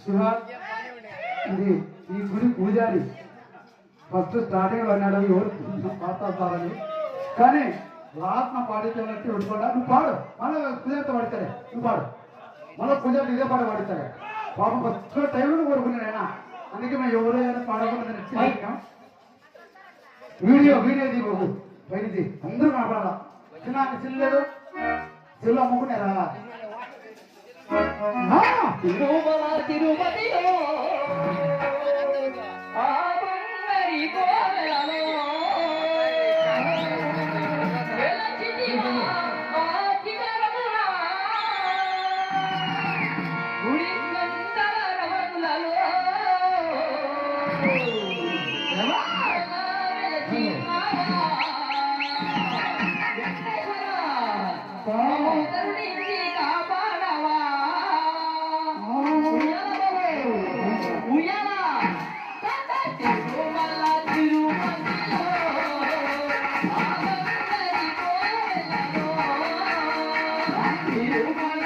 శివ ఇది ఈ గుడి పూజారి ఫస్ట్ స్టార్టింగ్ అన్నాడు ఎవరు పాతాలని, కానీ లాస్ట్ నా పాడించాలంటే ఉడుకోడా నువ్వు పాడు, మళ్ళీ పూజారితో పాడతారే, నువ్వు పాడు మళ్ళీ పూజారి ఇదే పాట పాడతారే. పాపం ఫస్ట్ టైంలో కోరుకున్నాడు ఆయన, అందుకే మేము ఎవరైనా పాడకుండా వీడియో తీ బాబు, బయటిది అందరూ మాట్లాడాలా. చిన్న చిల్లలేదు చిల్లు అమ్ముకున్నారా తిరుపతిలో ఆ బంగారి కోవెలలో వెలచితివా ఆ శిఖరమున గుడి గంధర్వములలో సోదరుడిని కాపాడవా ఉయ్యాల తిరుమల తిరుపతిలో తిరుమల